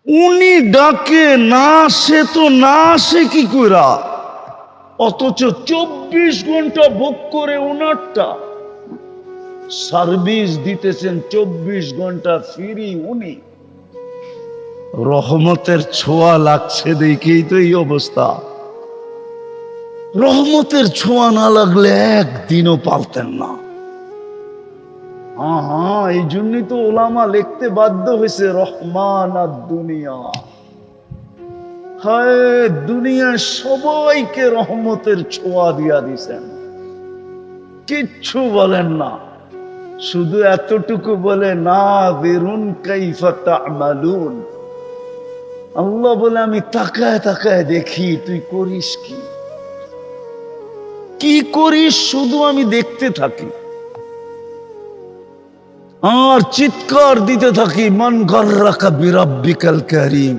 উনি ডাকে না আসে তো না আসে কি কইরা, অথচ 24 ঘন্টা বুক করে উনারটা সার্ভিস দিতেছেন, 24 ঘন্টা ফ্রি উনি। রহমতের ছোঁয়া লাগছে দেখেই তো এই অবস্থা। রহমতের ছোঁয়া না লাগলে একদিনও পালতেন না। হ্যাঁ, এই জন্যই তো ওলামা লিখতে বাধ্য হয়েছে রহমান আর দুনিয়া। হায়, দুনিয়ার সবাইকে রহমতের ছোঁয়া দিয়া দিছেন, কিচ্ছু বলেন না, শুধু এতটুকু বলে না বেরুন কাইফা তা'মালুন। আল্লাহ বলে আমি তাকায় তাকায় দেখি তুই করিস কি, কি করিস শুধু আমি দেখতে থাকি আর চিৎকার দিতে থাকি, মান গাররাকা বিরাব্বিকাল কারীম।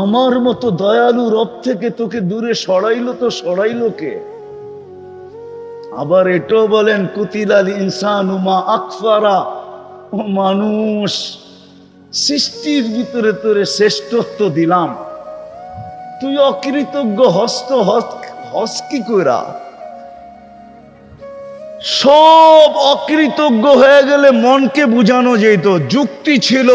আমার মতো দয়ালু রব থেকে তোকে দূরে সরাইলো তো সরাইলো কে? আবার এটাও বলেন কুতিলাল ইনসানু মা আকফারা, ও মানুষ সৃষ্টির ভিতরে তোরে শ্রেষ্ঠত্ব দিলাম, তুই অকৃতজ্ঞ হস্ত হস কি কইরা? সব অকৃতজ্ঞ হয়ে গেলে মনকে বুঝানো যেত, যুক্তি ছিল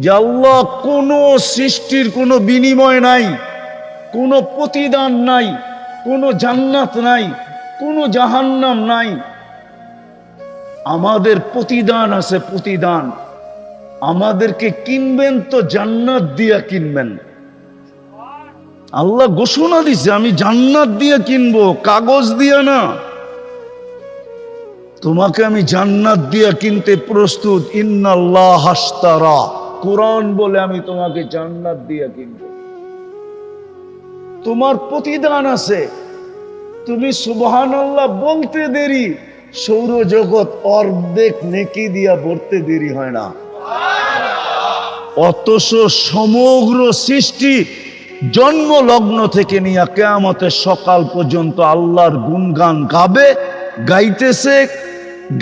যে আল্লাহ কোনো সৃষ্টির কোনো বিনিময় নাই, কোনো প্রতিদান নাই, কোনো জান্নাত নাই, কোনো জাহান্নাম নাই। আমাদের প্রতিদান আছে, প্রতিদান। আমাদেরকে কিনবেন তো জান্নাত দিয়া কিনবেন। আল্লাহ ঘোষণা দিছে আমি জান্নাত দিয়ে কিনবো, কাগজ দিয়ে না। তোমাকে আমি জান্নাত দিয়ে কিনতে প্রস্তুত। ইন্নাল্লাহ হাশতারা, কোরআন বলে আমি তোমাকে জান্নাত দিয়ে কিনবো। তোমার প্রতিদান আছে, তুমি সুবহানাল্লাহ বলতে দেরি, সৌরজগৎ অর্ধেক নেকি দিয়া ভরতে দেরি হয় না। অথচ সমগ্র সৃষ্টি জন্ম লগ্ন থেকে নিয়ে কিয়ামতের সকাল পর্যন্ত আল্লাহর গুণগান গাবে, গাইতেছে,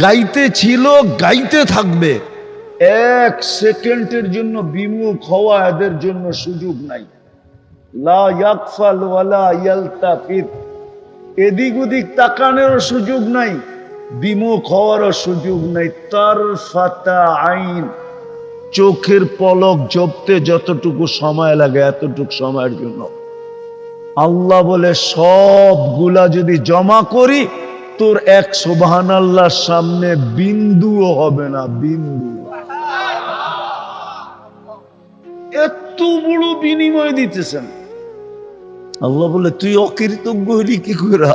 গাইতে ছিল, গাইতে থাকবে। এক সেকেন্ডের জন্য বিমুখ হওয়া এদের জন্য সুযোগ নাই। লা ইয়াগফাল ওয়ালা ইয়ালতাফিত, এদিক ওদিক তাকানোর সুযোগ নাই, বিমুখ হওয়ারও সুযোগ নাই। তারফাতা আইন, চোখের পলক জপতে যতটুকু সময় লাগে এতটুকু সময়ের জন্য। আল্লাহ বলে সবগুলা যদি জমা করি তোর এক সুবহানাল্লাহর সামনে বিন্দুও হবে না, বিন্দু। এত বড় বিনিময় দিতেছেন। আল্লাহ বলে তুই অকৃতজ্ঞ হলি কি করে?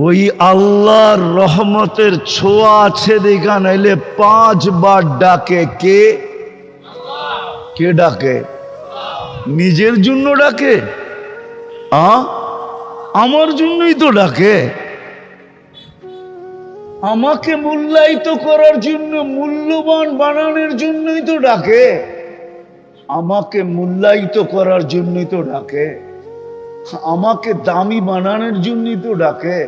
ওই আল্লাহর রহমতের ছোঁয়া আছে দেখা, নাইলে 5 বার ডাকে কে? কে ডাকে? নিজের জন্য ডাকে? আমার জন্যই তো ডাকে। আমাকে মূল্যায়িত করার জন্য, মূল্যবান বানানোর জন্যই তো ডাকে। আমাকে মূল্যায়িত করার জন্যই তো ডাকে। আমাকে দামি বানানোর জন্যই তো ডাকে।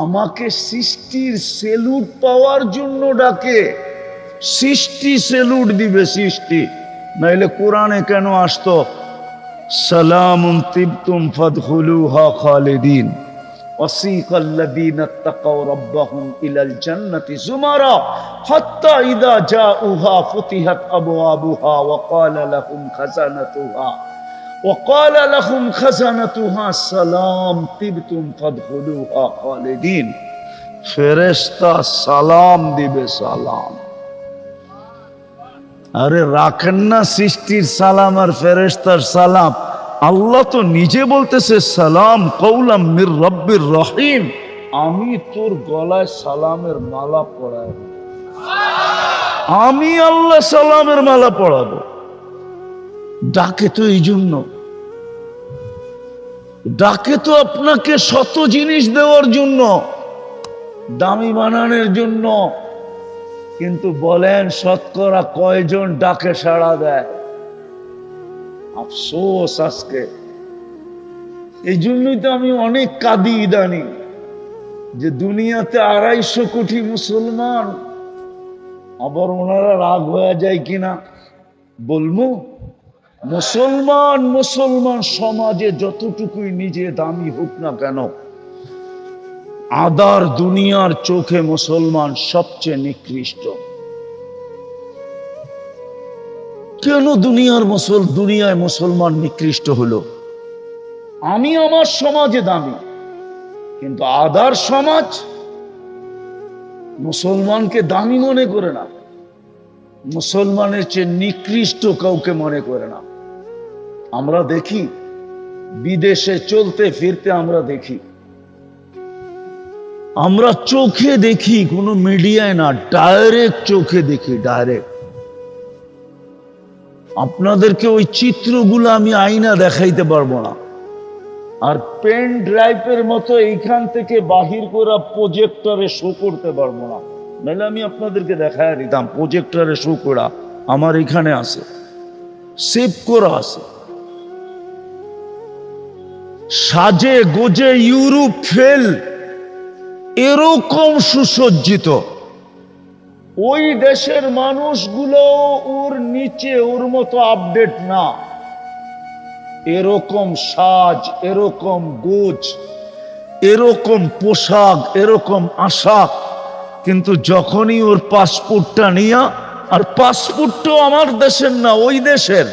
আমাকে সৃষ্টির সেলুট পাওয়ার জন্য ডাকে। সৃষ্টি সেলুট দিবে, সৃষ্টি, নাইলে কোরআনে কেন আসতো সালামুন তিবতুম ফাদখুলুহা খালিদিন ওয়াসিকাল্লাযীনা তাকাউ রাব্বাহুম ইলাল জান্নাতি যুমারা হাত্তা ইযা জাউহা ফুতিহাত আবওয়াবুহা وقال لهم خزنتها سلام طبتم فادخلوها خالدين। ফেরেশতা সালাম দিবে, সালাম। আরে রাখেন না সৃষ্টির সালাম আর ফেরেশতার সালাম। আল্লাহ তো নিজে বলতেছে সালাম কওলাম মির রব্বির রহিম। আমি তোর গলায় সালামের মালা পরাবো, আমি আল্লাহ সালামের মালা পরাবো। ডাকে তো এই জন্য, ডাকে তো আপনাকে শত জিনিস দেওয়ার জন্য, দামি বানানোর জন্য। কিন্তু বলেন শতকরা কয়জন ডাকে সাড়া দেয়? আফসোস আজকে। এই জন্যই তো আমি অনেক কাঁদি ইদানি, যে দুনিয়াতে 250 কোটি মুসলমান, আবার ওনারা রাগ হয়ে যায় কিনা বলবো। মুসলমান মুসলমান সমাজে যতটুকুই নিজে দামি হোক না কেন, আদার দুনিয়ার চোখে মুসলমান সবচেয়ে নিকৃষ্ট। কেন দুনিয়ায় মুসলমান নিকৃষ্ট হলো? আমি আমার সমাজে দামি, কিন্তু আদার সমাজ মুসলমানকে দামি মনে করে না, মুসলমানের চেয়ে নিকৃষ্ট কাউকে মনে করে না। আমরা দেখি বিদেশে চলতে ফিরতে, আমরা চোখে দেখি, কোনো মিডিয়ায় না, ডাইরেক্ট চোখে দেখি, ডাইরেক্ট। আপনাদেরকে ওই চিত্রগুলো আমি আয়না দেখাইতে পারবো না, আর পেন ড্রাইভের মতো এইখান থেকে বাহির করা প্রজেক্টরে শো করতে পারবো না। নাহলে আমি আপনাদেরকে দেখায় দিতাম, প্রজেক্টরে শো করা আমার এখানে আছে, সেভ করা আছে। সাজে গোজে ইউরোপ ফেল, এরকম সুসজ্জিত। ওই দেশের মানুষগুলো ওর নিচে ওর মতো আপডেট না। এরকম সাজ, এরকম গোজ, এরকম পোশাক, এরকম আশাক, কিন্তু যখনই ওর পাসপোর্টটা নিয়া, আর পাসপোর্টটাও আমার দেশের না, ওই দেশের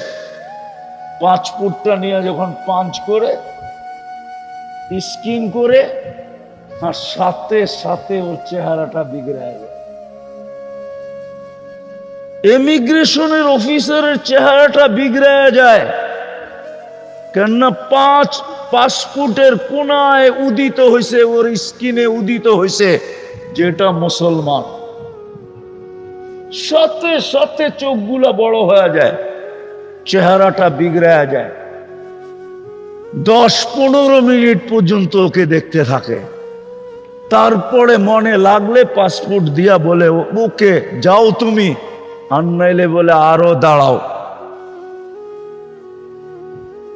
পাসপোর্টটা নিয়ে যখন পাঞ্চ করে, স্ক্যান করে, আর সাথে সাথে ওর চেহারাটা বিগড়ে যায়। ইমিগ্রেশনের অফিসারের চেহারাটা বিগড়ে যায়, কেননা পাসপোর্টের কোনায় উদিত হয়েছে, ওর স্কিনে উদিত হয়েছে যেটা মুসলমান। সাথে সাথে চোখগুলা বড় হয়ে যায়, চেহারাটা বিগড়ে যায়। 10-15 মিনিট পর্যন্ত ওকে দেখতে থাকে, তারপরে মনে লাগলে পাসপোর্ট দিয়া বলে ওকে যাও তুমি, আর নাইলে বলে আরো দাঁড়াও।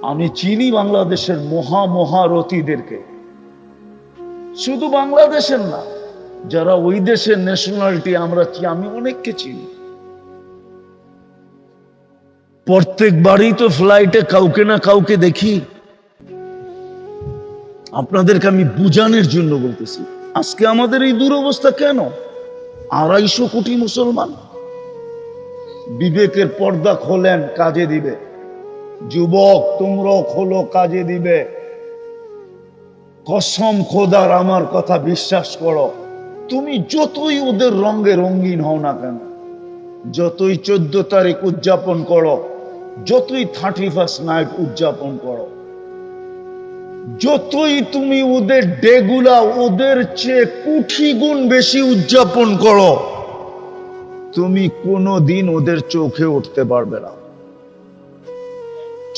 আমি চিনি বাংলাদেশের মহারথীদেরকে, শুধু বাংলাদেশের না, যারা ওই দেশের ন্যাশনালিটি আমি অনেককে চিনি। প্রত্যেকবারই তো ফ্লাইটে কাউকে না কাউকে দেখি। আপনাদেরকে আমি বুঝানোর জন্য বলতেছি, আজকে আমাদের এই দুরবস্থা কেন? 250 কোটি মুসলমান। বিবেকের পর্দা খোলেন, কাজে দিবে। যুবক তোমরাও খোলো, কাজে দিবে। কসম খোদার, আমার কথা বিশ্বাস করো, তুমি যতই ওদের রঙে রঙিন হও না কেন, যতই 14 তারিখ উদযাপন করো, যতই 31st নাইট উদযাপন করো, যতই তুমি ওদের ডেগুলা ওদের চেয়ে কোটি গুণ বেশি উদযাপন করো, তুমি কোনোদিন ওদের চোখে উঠতে পারবে না।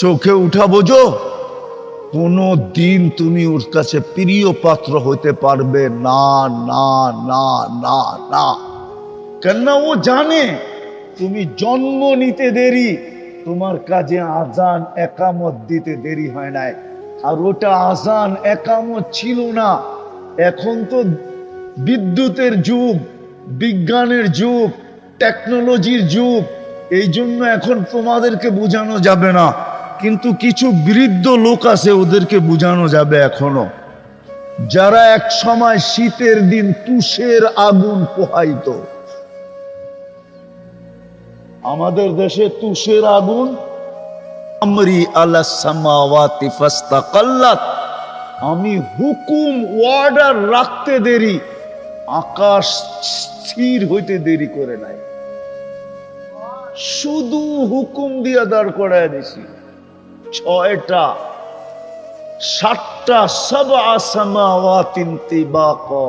চোখে উঠা বোঝো, কোনো দিন তুমি ওর কাছে প্রিয় পাত্র হইতে পারবে না, না না না না। কেননা ও জানে তুমি জন্ম নিতে দেরি, তোমার কাজে আজান একামত দিতে দেরি হয় নাই। আর ওটা আজান একামত ছিল না। এখন তো বিদ্যুতের যুগ, বিজ্ঞানের যুগ, টেকনোলজির যুগ, এই জন্য এখন তোমাদেরকে বোঝানো যাবে না, কিন্তু কিছু বৃদ্ধ লোক আছে, ওদেরকে বোঝানো যাবে এখনো, যারা এক সময় শীতের দিন তুষের আগুন পোহাইত। আমাদের দেশে তুষের আগুন, আমরি আলাস সামাওয়াতি ফাস্তাকাল্লাত, আমি হুকুম অর্ডার রাখতে দেরি, আকাশ স্থির হইতে দেরি করে নাই। শুধু হুকুম দিয়া দাঁড় করায় দিছি। 6টা 7টা সাবআ সামাওয়াতিন তিবাকা,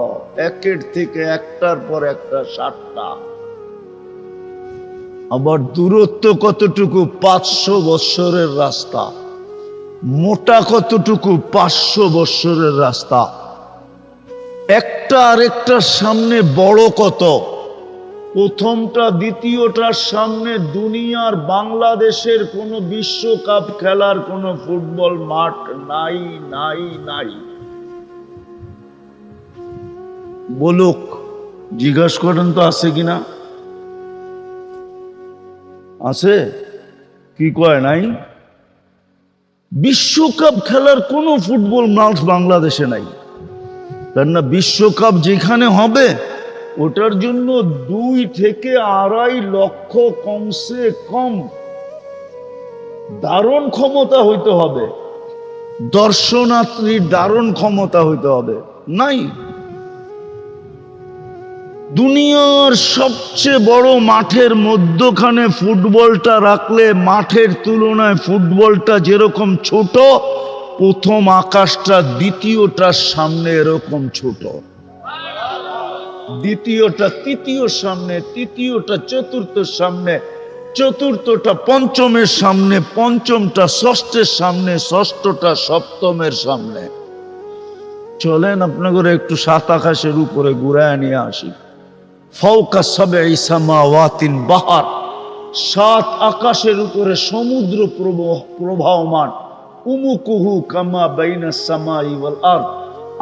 একের থেকে একটার পর একটা 7টা। আবার দূরত্ব কতটুকু? 500 বৎসরের রাস্তা। মোটা কতটুকু? 500 বৎসরের রাস্তা। একটা আরেকটার সামনে বড় কত? প্রথমটা দ্বিতীয়টার সামনে দুনিয়ার বাংলাদেশের কোন বিশ্বকাপ খেলার কোন ফুটবল মাঠ নাই নাই নাই। বলুক, জিজ্ঞাসা করেন তো আছে কিনা? আছে কি কয় নাই? বিশ্বকাপ খেলার কোনো ফুটবল ম্যাচ বাংলাদেশে নাই, কেননা বিশ্বকাপ যেখানে হবে ওটার জন্য 2 থেকে 2.5 লক্ষ কমসে কম ধারণ ক্ষমতা হইতে হবে, দর্শনার্থীর ধারণ ক্ষমতা হইতে হবে। নাই। দুনিয়ার সবচেয়ে বড় মাঠের মধ্যখানে ফুটবলটা রাখলে মাঠের তুলনায় ফুটবলটা যেরকম ছোট, প্রথম আকাশটা দ্বিতীয়টার সামনে এরকম ছোট, দ্বিতীয়টা তৃতীয়র সামনে, তৃতীয়টা চতুর্থের সামনে, চতুর্থটা পঞ্চমের সামনে, পঞ্চমটা ষষ্ঠের সামনে, ষষ্ঠটা সপ্তমের সামনে। চলেন আপনাদের একটু 7 আকাশের উপরে ঘুরায় নিয়ে আসি। ফাওকা সাবঈ সামাওয়াতিন বাহার, 7 আকাশের উপরে সমুদ্র প্রবাহমান। উমুকুহু কামা বাইনাস সামাই ওয়াল আরদ,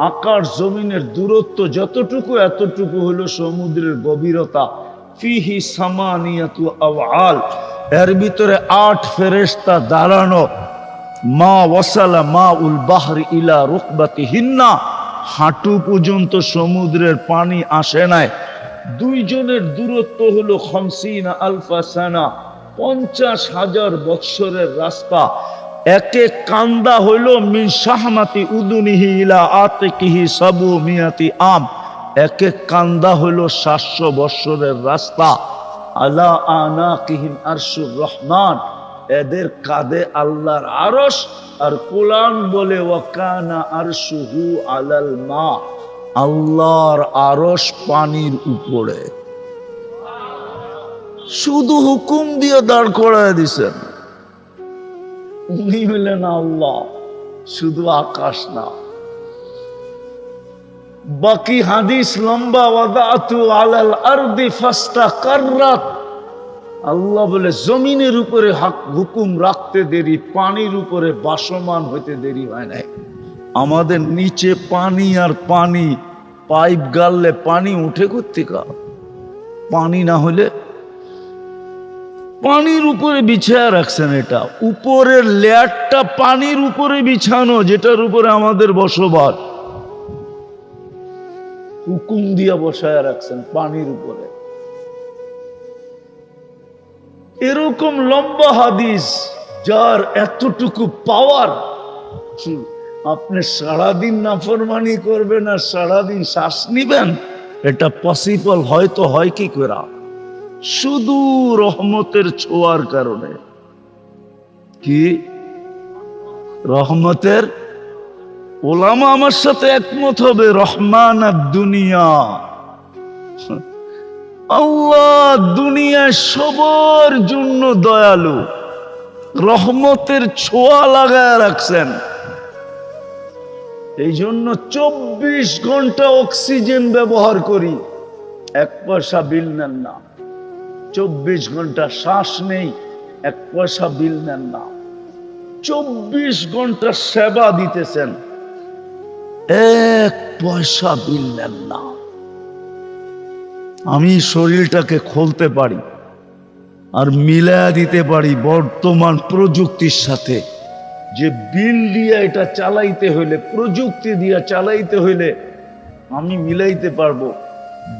আকাশ জমিনের দূরত্ব যতটুকু এতটুকু হলো সমুদ্রের গভীরতা। ফিহি সামানিয়াতু আওয়াল, এর ভিতরে 8 ফেরেশতা দাঁড়ানো। মা ওয়াসালা মা উল বাহরি ইলা রুকবাতিহিন্না, হাঁটু পর্যন্ত সমুদ্রের পানি আসে নাই। 2 জনের দূরত্ব হলো 50 আলফা সানা, 50,000 বৎসরের রাস্তা। একে কান্দা হইল মিন শাহমাতি উদুনিহি ইলা আতিকিহি সাবু মিয়াতি আম, একে কান্দা হইল 700 বৎসরের রাস্তা। আলা আনাকিহিম আরশুর রহমান, এদের কাঁধে আল্লাহর আরশ। আর কোরআন বলে ওয়াকানা আরশুহু আলাল মা, আল্লাহর আরশ পানির উপরে। শুধু হুকুম দিয়ে দাঁড় করায় দিছেন। উনি হলেন আল্লাহ, শুধু আকাশ না। বাকি হাদিস লম্বা, ওয়াদাতু আলাল আরদি ফাস্তাকাররাত, আল্লাহ বলে জমিনের উপরে হুকুম রাখতে দেরি, পানির উপরে বাসমান হইতে দেরি হয় নাই। আমাদের নিচে পানি আর পানি, পাইপ গাললে পানি উঠে কোত্থেকে? পানি না হলে পানির উপরে বিছায়া রাখছেন। এটা উপরের লেয়ারটা পানির উপরে বিছানো, যেটার উপরে আমাদের বসবাস। হুকুম দিয়া বসায়া রাখছেন পানির উপরে। এরকম লম্বা হাদিস যার এতটুকু পাওয়ার, আপনি সারাদিন নাফরমানি করবেন আর সারাদিন শ্বাস নিবেন, এটা পসিবল হয়তো হয় কি করে? শুধু রহমতের ছোঁয়ার কারণে। কি রহমতের? ওলামা আমার সাথে একমত হবে, রহমান আর দুনিয়া। আল্লাহ দুনিয়ায় সবার জন্য দয়ালু, রহমতের ছোঁয়া লাগায় রাখছেন। এই জন্য 24 ঘন্টা অক্সিজেন ব্যবহার করি, 1 পয়সা বিল নেন না। 24 ঘন্টা শ্বাস নেই, 1 পয়সা বিল নেন না। 24 ঘন্টা সেবা দিতেছেন, 1 পয়সা বিল নেন না। আমি শরীরটাকে খুলতে পারি আর মিলায়া দিতে পারি বর্তমান প্রযুক্তির সাথে, যে বিল দিয়ে এটা চালাইতে হইলে, প্রযুক্তি দিয়ে চালাইতে হইলে আমি মিলাইতে পারবো।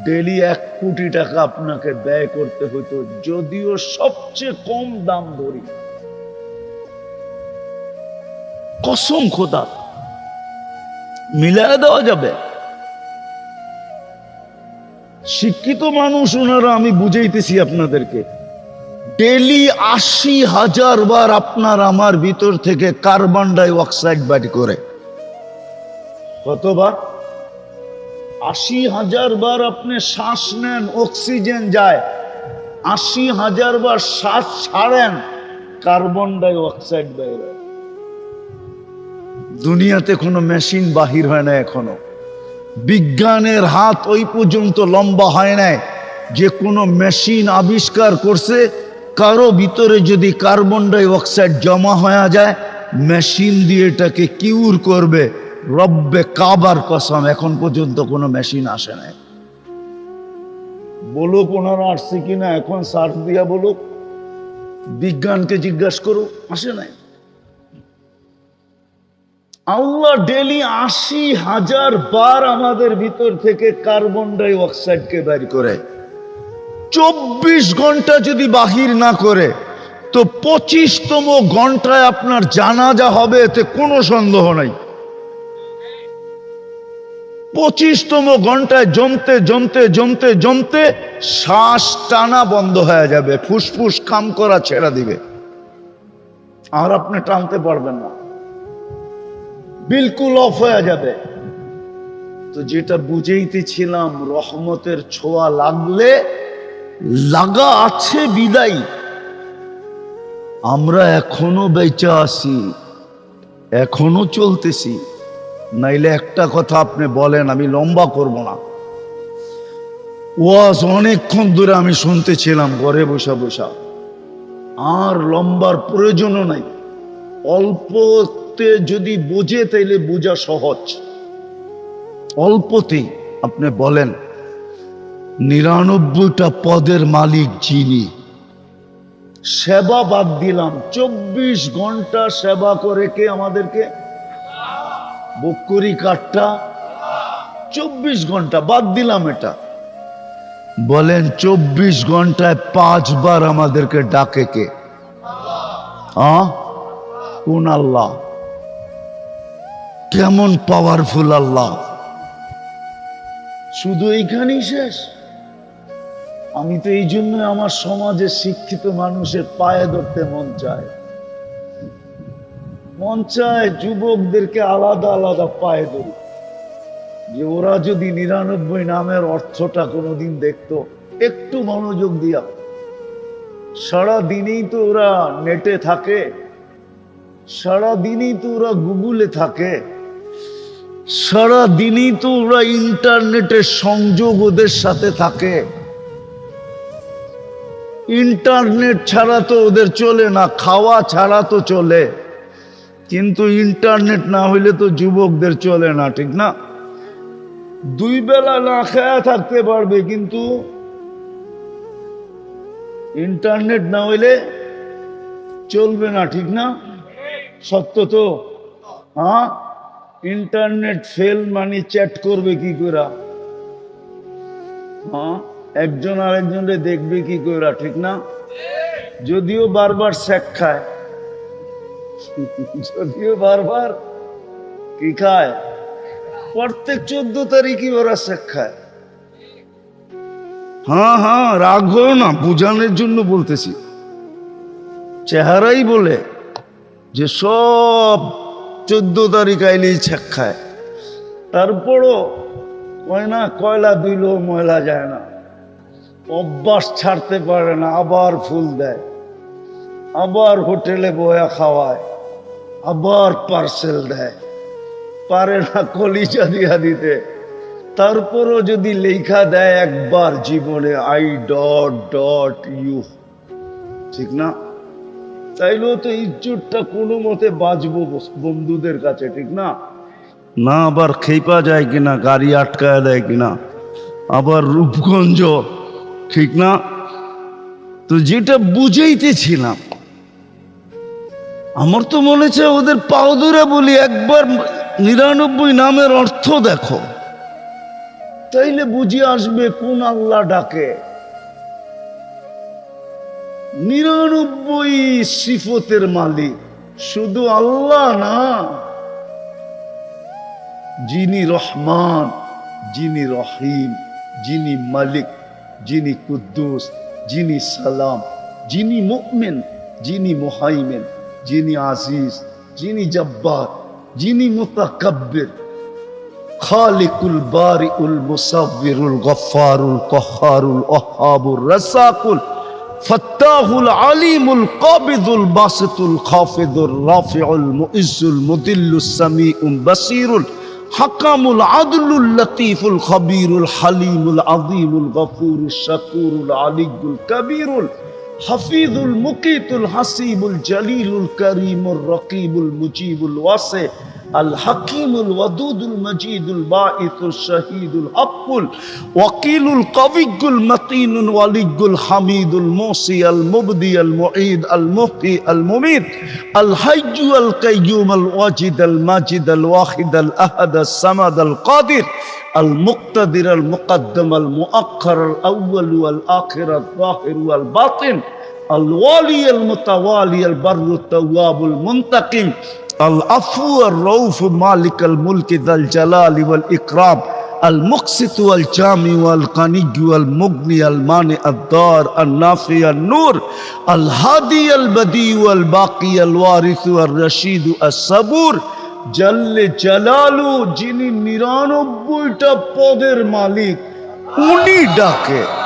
ডেলি 1 কোটি টাকা আপনাকে ব্যয় করতে হইতো, যদিও সবচেয়ে কম দাম ধরি। কসম খোদা, মিলায়া দেওয়া যাবে। শিক্ষিত মানুষ ওনারা, আমি বুঝাইতেছি আপনাদেরকে, ডেলি 80,000 বার আপনার আমার ভিতর থেকে কার্বন ডাই অক্সাইড বাইর করে। কতবার? 80,000 বার আপনি শ্বাস নেন, অক্সিজেন যায়। 80,000 বার শ্বাস ছাড়েন, কার্বন ডাই অক্সাইড বাইর হয়। দুনিয়াতে কোনো মেশিন বাহির হয় না এখনো। বিজ্ঞানের হাত ওই পর্যন্ত লম্বা হয় নাই যে কোনো মেশিন আবিষ্কার করছে, কারো ভিতরে যদি কার্বন ডাই অক্সাইড জমা হয়ে যায়, মেশিন দিয়ে এটাকে কিউর করবে। রব্বে কাবার কসম, এখন পর্যন্ত কোনো মেশিন আসে নাই। বলুক ওনারা আসছে কিনা, এখন সার্চ দিয়া বলুক। বিজ্ঞানকে জিজ্ঞাসা করো, আসে নাই। আল্লাহ ডেলি ৮০,০০০ বার আমাদের ভিতর থেকে কার্বন ডাই অক্সাইডকে বের করে। ২৪ ঘন্টা যদি বাহির না করে তো ২৫তম ঘন্টায় আপনার জানাজা হবে, এতে কোনো সন্দেহ নাই। ২৫তম ঘন্টায় জমতে জমতে জমতে জমতে শ্বাস টানা বন্ধ হয়ে যাবে, ফুসফুস কাম করা ছেড়ে দিবে, আর আপনি টানতে পারবেন না, বিলকুল অফ হয়ে যাবে। তো যেটা বুঝেইতেছিলাম, রহমতের ছোঁয়া লাগলে লাগা আছে বিদায় আমরা এখনো বেঁচে আছি, এখনো চলতেছি। নাইলে একটা কথা আপনি বলেন, আমি লম্বা করব না, ওয়াজ অনেকক্ষণ ধরে আমি শুনতেছিলাম ঘরে বসা বসা, আর লম্বার প্রয়োজনও নাই। অল্পতে যদি বোঝে তাইলে বোঝা সহজ। অল্পতেই আপনি বলেন ৯৯টা পদের মালিক যিনি, সেবা বাদ দিলাম, ২৪ ঘন্টা সেবা করে কে আমাদেরকে? বকরি কাঠটা ২৪ ঘন্টা বাদ দিলাম, এটা বলেন ২৪ ঘন্টায় ৫ বার আমাদেরকে ডাকে কে? কোন আল্লাহ? কেমন পাওয়ারফুল আল্লাহ! শুধু এইখানেই শেষ? আমি তো এই জন্য আমার সমাজে শিক্ষিত মানুষের পায়ে ধরতে মন চায়, মন চায় যুবকদেরকে আলাদা আলাদা পায়ে ধরি, যে ওরা যদি ৯৯ নামের অর্থটা কোনোদিন দেখতো, একটু মনোযোগ দিয়া। সারা দিনেই তো ওরা নেটে থাকে, সারা দিনই তো ওরা গুগলে থাকে, সারা দিনই তো ওরা ইন্টারনেটের সংযোগ ওদের সাথে থাকে। ইন্টারনেট ছাড়া তো ওদের চলে না, খাওয়া ছাড়া তো চলে, কিন্তু ইন্টারনেট না হইলে তো যুবকদের চলে না, ঠিক না? ২ বেলা না খেয়ে থাকতে পারবে, কিন্তু ইন্টারনেট না হইলে চলবে না, ঠিক না? সত্য তো? হ্যাঁ, ইন্টারনেট ফেল মানে চ্যাট করবে কি করে? হ্যাঁ, একজন আরেকজনকে দেখবে কি করে, ঠিক না? যদিও বারবার শেক খায়, যদিও বারবার কি খায়, প্রত্যেক 14 তারিখই ওরা শেক খায়। হ্যাঁ হ্যাঁ, রাগ হও না, বোঝানোর জন্য বলতেছি। চেহারাই বলে যে সব 14 তারিখ আইলেই শেক খায়, তারপরও কয় না কয়লা ধুইলেও ময়লা যায় না, অভ্যাস ছাড়তে পারে না, আবার ফুল দেয়, আবার হোটেলে বয়া খাওয়ায়, আবার পার্সেল দেয়, পারে না কলিজা দিয়া দিতে। তারপরও যদি লেখা দেয় একবার জীবনে I.U, ঠিক না? চাইলেও তো ইজ্জতটা কোনো মতে বাঁচবো বন্ধুদের কাছে, ঠিক না? না আবার খেপা যায় কিনা, গাড়ি আটকায় দেয় কিনা, আবার রূপগঞ্জ, ঠিক না? তো যেটা বুঝাইতেছিলাম, আমার তো মনে হচ্ছে ওদের পাও ধরে বলি, একবার ৯৯ নামের অর্থ দেখো, তাইলে বুঝে আসবে কোন আল্লাহ ডাকে। ৯৯ সিফতের মালিক শুধু আল্লাহ না, যিনি রহমান, যিনি রহিম, যিনি মালিক, যিনি কুদ্দুস, যিনি সালাম, যিনি মুমিন, যিনি মুহাইমিন, যিনি আজিজ, যিনি জব্বার, যিনি মুতাকাব্বির, খালিকুল বারিউল মুসাব্বিরুল গফফারুল কহ্হারুল ওয়াহ্হাবুর রাসাকুল ফাত্তাহুল আলিমুল কাবিদুল বাসিতুল খাফিদুর রাফিউল মুইজ্জুল মুদিল্লুস সামিউল বাসিরুল হাকামুল আদলুল লতীফুল খবীরুল হালিমুল আযীমুল গফুরুশ শাকুরুল আলিয়্যুল কবীরুল হাফিজুল মুকিতুল হাসিবুল জলিলুল করিমুর রকিবুল মুজিবুল ওয়াসি الحكيم الودود المجيد الباعث الشهيد الحق الوكيل القوي المتين الولي الحميد الموصي المبدي المعيد المحيي المميت الحي القيوم الواجد الماجد الواحد الأحد الصمد القادر المقتدر المقدم المؤخر الأول والآخر الظاهر والباطن الوالي المتوالي البر التواب المنتقم العفو الرؤوف مالك الملك ذا الجلال والإكرام المقسط والجامع والغني والمغني المانع الضار النافع النور الهادي البديع والباقي الوارث الرشيد الصبور জাল্লে জালালু, যিনি ৯৯টা পদের মালিক, উনি ডাকে।